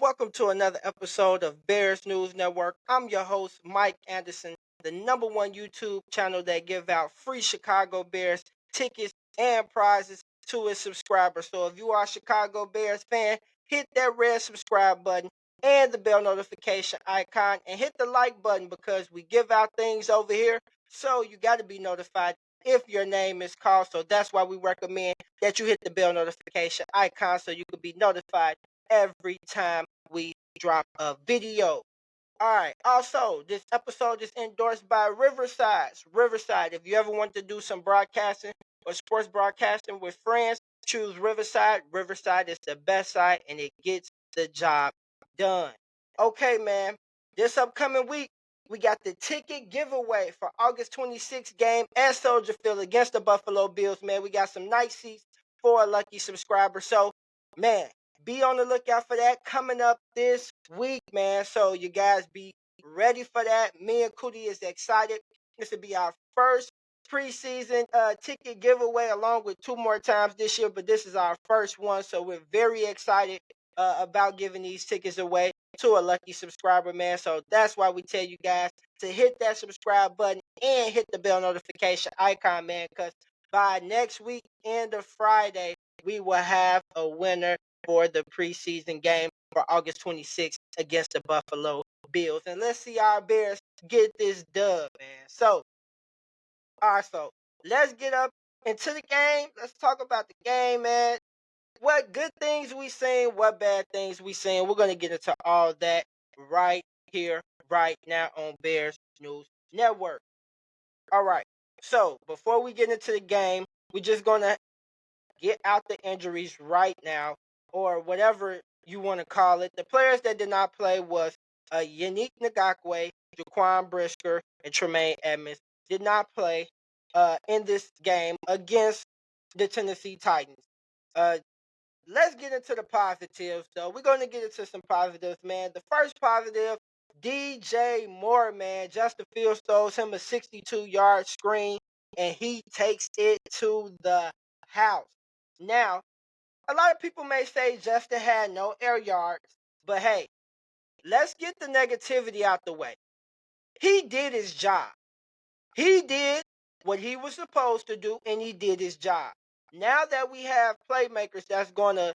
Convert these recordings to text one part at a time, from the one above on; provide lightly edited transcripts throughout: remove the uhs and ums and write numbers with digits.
welcome to another episode of Bears News Network. I'm your host, Mike Anderson, the number one YouTube channel that give out free Chicago Bears tickets and prizes to its subscribers. So if you are a Chicago Bears fan, hit that red subscribe button and the bell notification icon and hit the like button because we give out things over here. So you got to be notified if your name is called. So that's why we recommend that you hit the bell notification icon so you can be notified every time we drop a video. All right. Also, this episode is endorsed by Riverside. Riverside, if you ever want to do some broadcasting or sports broadcasting with friends, choose Riverside. Riverside is the best site and it gets the job done. Okay, man. This upcoming week, we got the ticket giveaway for August 26th game at Soldier Field against the Buffalo Bills, man. We got some nice seats for a lucky subscriber. So, man, be on the lookout for that coming up this week, man. So you guys be ready for that. Me and Cootie is excited. This will be our first preseason ticket giveaway along with two more times this year, but this is our first one. So we're very excited about giving these tickets away to a lucky subscriber, man. So that's why we tell you guys to hit that subscribe button and hit the bell notification icon, man, because by next week, end of Friday, we will have a winner for the preseason game for August 26th against the Buffalo Bills. And let's see our Bears get this dub, man. So, all right, so let's get up into the game. Let's talk about the game, man. What good things we seen, what bad things we seen. We're going to get into all that right here, right now on Bears News Network. All right, so before we get into the game, we're just going to get out the injuries right now, or whatever you want to call it. The players that did not play was Yannick Ngakwe, Jaquan Brisker, and Tremaine Edmonds did not play in this game against the Tennessee Titans. Uh, let's get into the positives, though. We're going to get into some positives, man. The first positive, DJ Moore, man. Justin Fields throws him a 62-yard screen, and he takes it to the house. Now, a lot of people may say Justin had no air yards, but hey, let's get the negativity out the way. He did his job. He did what he was supposed to do, and he did his job. Now that we have playmakers that's going to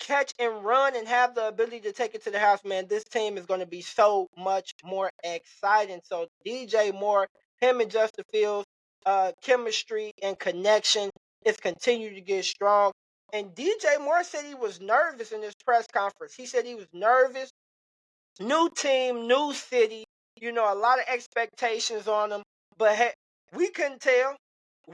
catch and run and have the ability to take it to the house, man, this team is going to be so much more exciting. So DJ Moore, him and Justin Fields, chemistry and connection is continued to get strong. And DJ Moore said he was nervous in his press conference. He said he was nervous. New team, new city, a lot of expectations on him. But hey, we couldn't tell.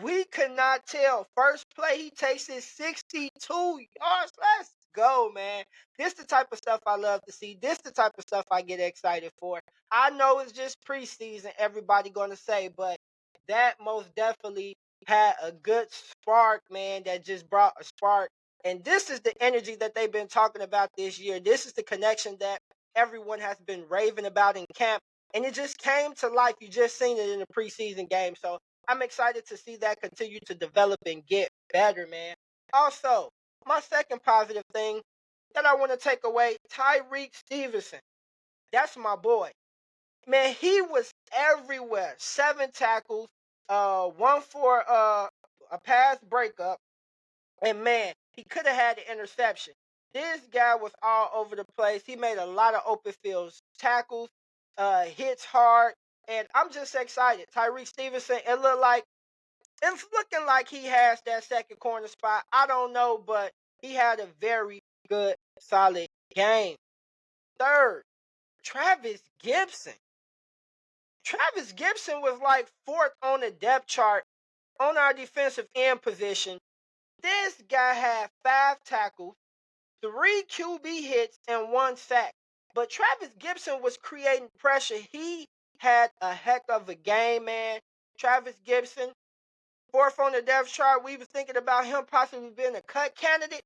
We could not tell. First play, he takes his 62 yards. Let's go, man. This the type of stuff I love to see. This the type of stuff I get excited for. I know it's just preseason, everybody gonna say, but that most definitely had a good spark, man, that just brought a spark. And this is the energy that they've been talking about this year. This is the connection that everyone has been raving about in camp. And it just came to life. You just seen it in the preseason game. So I'm excited to see that continue to develop and get better, man. Also, my second positive thing that I want to take away, Tyreek Stevenson. That's my boy. Man, he was everywhere. 7 tackles, one for a pass breakup, and man, he could have had the interception. This guy was all over the place. He made a lot of open fields tackles, hits hard, and I'm just excited. Tyreek Stevenson, it's looking like he has that second corner spot. I don't know, but he had a very good, solid game. Third, Travis Gibson. Travis Gibson was like fourth on the depth chart on our defensive end position. This guy had 5 tackles, 3 QB hits, and 1 sack. But Travis Gibson was creating pressure. He had a heck of a game, man. Travis Gibson, fourth on the depth chart. We was thinking about him possibly being a cut candidate.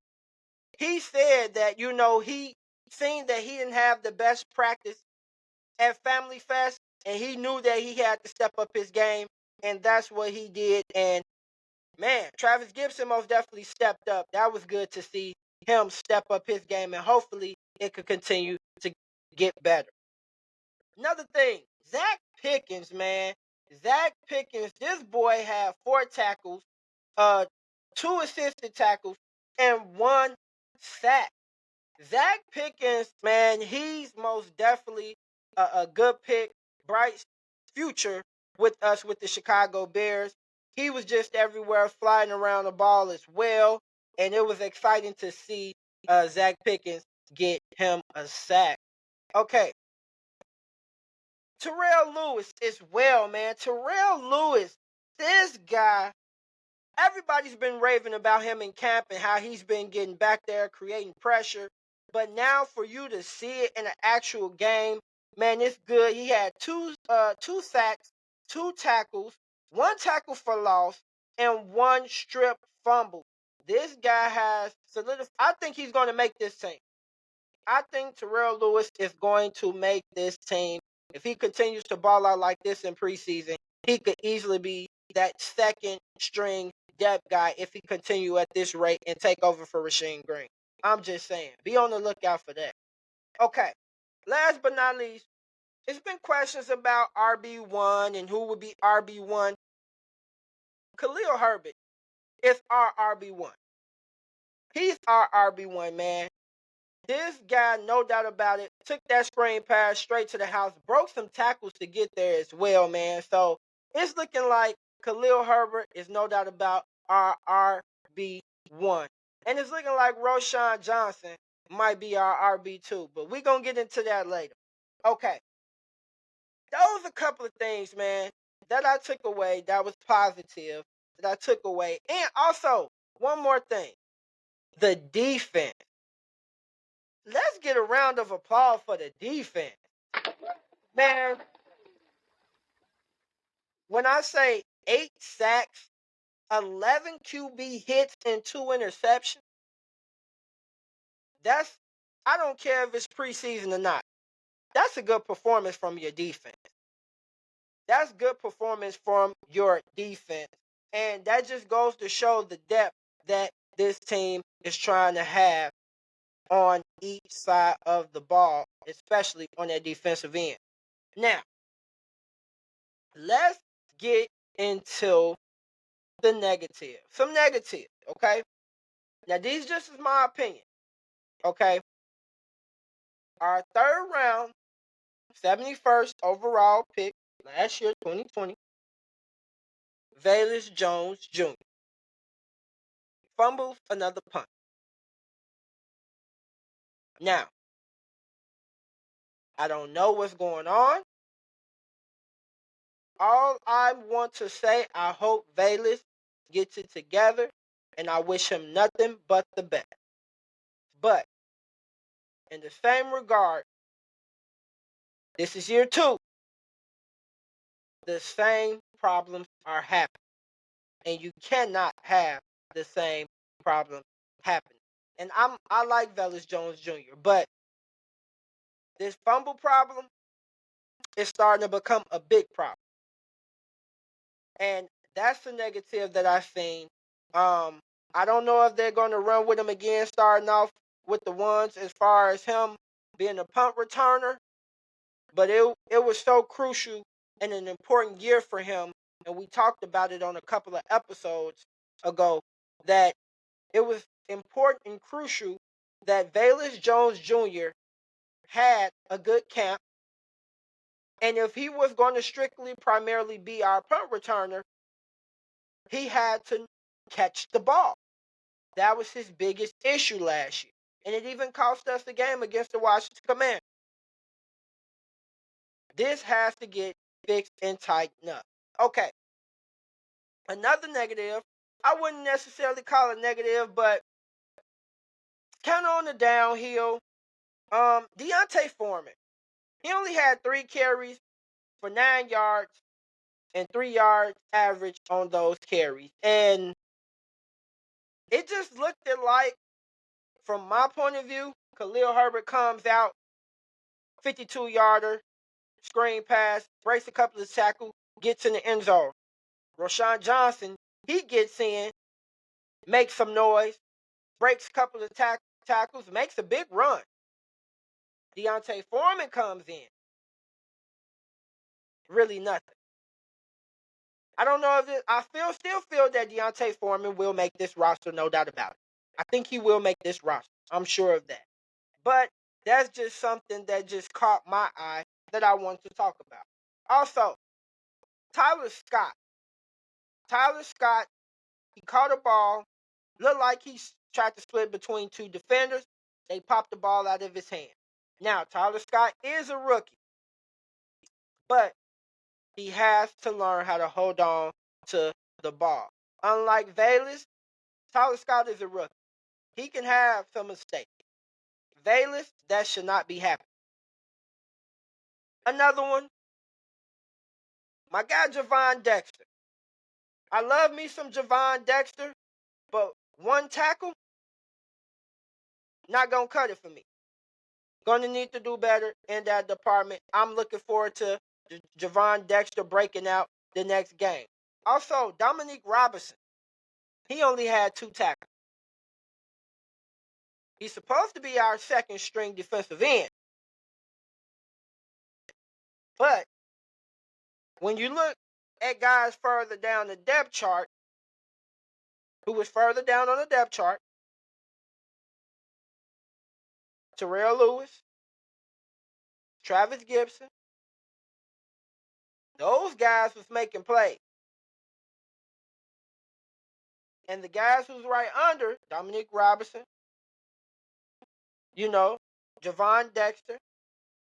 He said that, he seen that he didn't have the best practice at Family Fest, and he knew that he had to step up his game, and that's what he did. And man, Travis Gibson most definitely stepped up. That was good to see him step up his game, and hopefully it could continue to get better. Another thing, Zach Pickens, man. Zach Pickens, this boy had 4 tackles, uh, 2 assisted tackles, and 1 sack. Zach Pickens, man, he's most definitely a good pick, bright future with us with the Chicago Bears. He was just everywhere flying around the ball as well, and it was exciting to see Zach Pickens get him a sack. Okay, Terrell Lewis as well, man. Terrell Lewis, this guy, everybody's been raving about him in camp and how he's been getting back there, creating pressure. But now for you to see it in an actual game, man, it's good. He had two sacks, 2 tackles, 1 tackle for loss, and 1 strip fumble. This guy has solidified. I think he's going to make this team. I think Terrell Lewis is going to make this team. If he continues to ball out like this in preseason, he could easily be that second string depth guy if he continue at this rate and take over for Rasheem Green. I'm just saying, be on the lookout for that. Okay, last but not least, there's been questions about RB1 and who would be RB1. Khalil Herbert is our RB1. He's our RB1, man. This guy, no doubt about it, took that screen pass straight to the house, broke some tackles to get there as well, man. So it's looking like Khalil Herbert is no doubt about our RB1. And it's looking like Roschon Johnson might be our RB2, but we're going to get into that later. Okay, those are a couple of things, man, that I took away that was positive, that I took away. And also, one more thing, the defense. Let's get a round of applause for the defense. Man, when I say 8 sacks, 11 QB hits, and 2 interceptions, I don't care if it's preseason or not. That's a good performance from your defense. That's good performance from your defense. And that just goes to show the depth that this team is trying to have on each side of the ball, especially on that defensive end. Now, let's get into the negative. Some negative, okay? Now, these just is my opinion, okay? Our third round, 71st overall pick last year, 2020, Velus Jones Jr. fumbles another punt. Now, I don't know what's going on. All I want to say, I hope Velus gets it together, and I wish him nothing but the best. But in the same regard, this is year 2. The same problems are happening. And you cannot have the same problem happening. And I like Velus Jones Jr., but this fumble problem is starting to become a big problem. And that's the negative that I've seen. I don't know if they're going to run with him again, starting off with the ones as far as him being a punt returner. But it was so crucial and an important year for him. And we talked about it on a couple of episodes ago, that it was important and crucial that Velus Jones Jr. had a good camp. And if he was going to strictly primarily be our punt returner, he had to catch the ball. That was his biggest issue last year. And it even cost us the game against the Washington Commanders. This has to get fixed and tightened up. Okay. Another negative, I wouldn't necessarily call it negative, but kind of on the downhill. D'Onta Foreman. He only had 3 carries for 9 yards and 3 yards average on those carries. And it just looked like, from my point of view, Khalil Herbert comes out, 52-yarder, screen pass, breaks a couple of tackles, gets in the end zone. Roschon Johnson, he gets in, makes some noise, breaks a couple of tackles, makes a big run. D'Onta Foreman comes in, really nothing. I don't know if I still feel that D'Onta Foreman will make this roster, no doubt about it. I think he will make this roster. I'm sure of that. But that's just something that just caught my eye that I want to talk about. Also, Tyler Scott. Tyler Scott, he caught a ball, looked like he tried to split between two defenders. They popped the ball out of his hand. Now, Tyler Scott is a rookie, but he has to learn how to hold on to the ball. Unlike Velus, Tyler Scott is a rookie. He can have some mistakes. Velus, that should not be happening. Another one, my guy Javon Dexter. I love me some Javon Dexter, but one tackle, not going to cut it for me. Going to need to do better in that department. I'm looking forward to Javon Dexter breaking out the next game. Also, Dominique Robinson. He only had 2 tackles. He's supposed to be our second string defensive end. But when you look at guys further down the depth chart, who was further down on the depth chart, Terrell Lewis, Travis Gibson, those guys was making plays. And the guys who's right under, Dominique Robinson, Javon Dexter.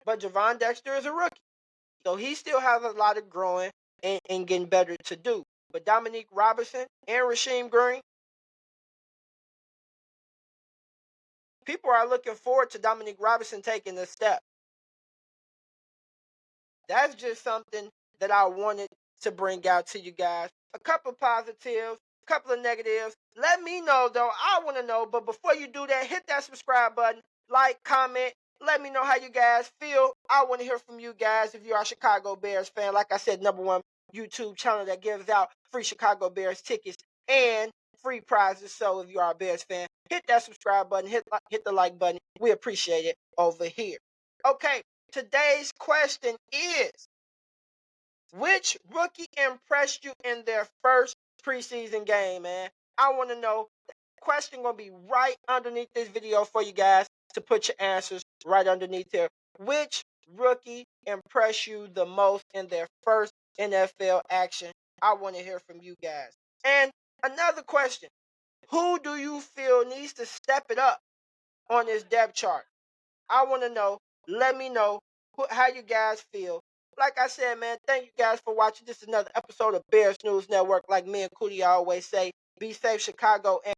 But Javon Dexter is a rookie. So he still has a lot of growing and getting better to do. But Dominique Robinson and Rasheem Green, people are looking forward to Dominique Robinson taking this step. That's just something that I wanted to bring out to you guys. A couple of positives, a couple of negatives. Let me know, though. I want to know. But before you do that, hit that subscribe button, like, comment. Let me know how you guys feel. I want to hear from you guys if you are a Chicago Bears fan. Like I said, #1 YouTube channel that gives out free Chicago Bears tickets and free prizes. So if you are a Bears fan, hit that subscribe button, hit the like button. We appreciate it over here. Okay, today's question is, which rookie impressed you in their first preseason game, man? I want to know. The question going to be right underneath this video for you guys to put your answers right underneath here. Which rookie impressed you the most in their first NFL action? I want to hear from you guys. And another question, who do you feel needs to step it up on this depth chart? I want to know. Let me know how you guys feel. Like I said, man, thank you guys for watching. This is another episode of Bears News Network. Like me and Cootie always say, be safe, Chicago. And